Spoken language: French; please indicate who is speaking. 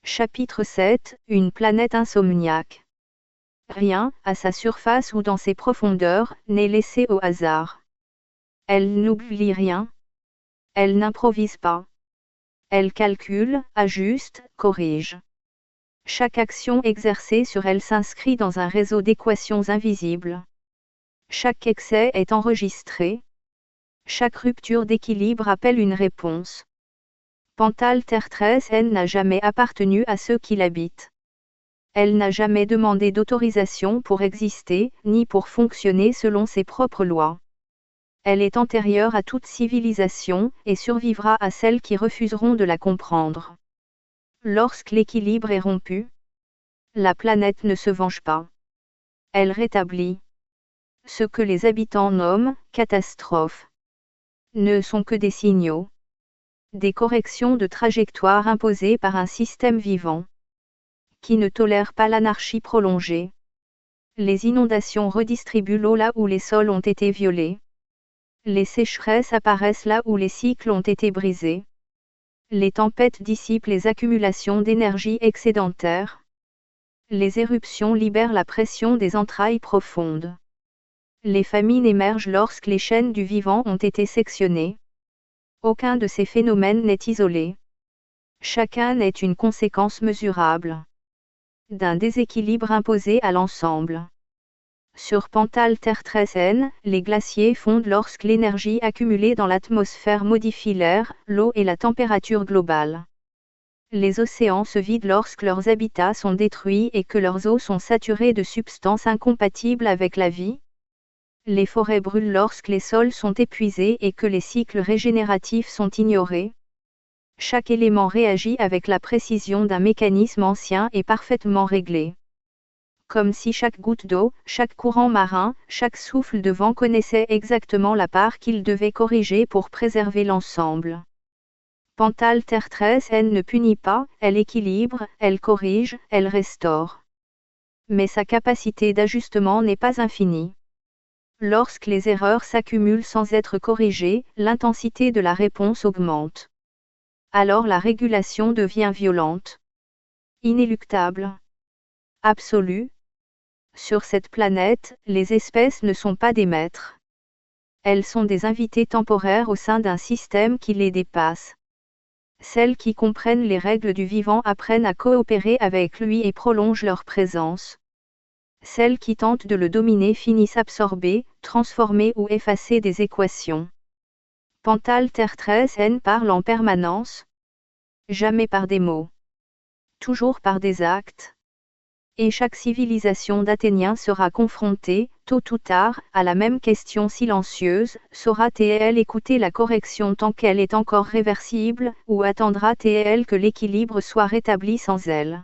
Speaker 1: Chapitre 7 – Une planète insomniaque. Rien, à sa surface ou dans ses profondeurs, n'est laissé au hasard. Elle n'oublie rien. Elle n'improvise pas. Elle calcule, ajuste, corrige. Chaque action exercée sur elle s'inscrit dans un réseau d'équations invisibles. Chaque excès est enregistré. Chaque rupture d'équilibre appelle une réponse. Pantal Terre 13N n'a jamais appartenu à ceux qui l'habitent. Elle n'a jamais demandé d'autorisation pour exister, ni pour fonctionner selon ses propres lois. Elle est antérieure à toute civilisation, et survivra à celles qui refuseront de la comprendre. Lorsque l'équilibre est rompu, la planète ne se venge pas. Elle rétablit. Ce que les habitants nomment « catastrophes » ne sont que des signaux. Des corrections de trajectoire imposées par un système vivant, qui ne tolère pas l'anarchie prolongée. Les inondations redistribuent l'eau là où les sols ont été violés. Les sécheresses apparaissent là où les cycles ont été brisés. Les tempêtes dissipent les accumulations d'énergie excédentaire. Les éruptions libèrent la pression des entrailles profondes. Les famines émergent lorsque les chaînes du vivant ont été sectionnées. Aucun de ces phénomènes n'est isolé. Chacun est une conséquence mesurable d'un déséquilibre imposé à l'ensemble. Sur Pantal Terre 13N, les glaciers fondent lorsque l'énergie accumulée dans l'atmosphère modifie l'air, l'eau et la température globale. Les océans se vident lorsque leurs habitats sont détruits et que leurs eaux sont saturées de substances incompatibles avec la vie. Les forêts brûlent lorsque les sols sont épuisés et que les cycles régénératifs sont ignorés. Chaque élément réagit avec la précision d'un mécanisme ancien et parfaitement réglé. Comme si chaque goutte d'eau, chaque courant marin, chaque souffle de vent connaissait exactement la part qu'il devait corriger pour préserver l'ensemble. Pantal Terre 13N ne punit pas, elle équilibre, elle corrige, elle restaure. Mais sa capacité d'ajustement n'est pas infinie. Lorsque les erreurs s'accumulent sans être corrigées, l'intensité de la réponse augmente. Alors la régulation devient violente. Inéluctable. Absolue. Sur cette planète, les espèces ne sont pas des maîtres. Elles sont des invités temporaires au sein d'un système qui les dépasse. Celles qui comprennent les règles du vivant apprennent à coopérer avec lui et prolongent leur présence. Celles qui tentent de le dominer finissent absorbées, transformées ou effacées des équations. Pantal Terre 13N parle en permanence. Jamais par des mots. Toujours par des actes. Et chaque civilisation d'Athéniens sera confrontée, tôt ou tard, à la même question silencieuse, saura-t-elle écouter la correction tant qu'elle est encore réversible, ou attendra-t-elle que l'équilibre soit rétabli sans elle ?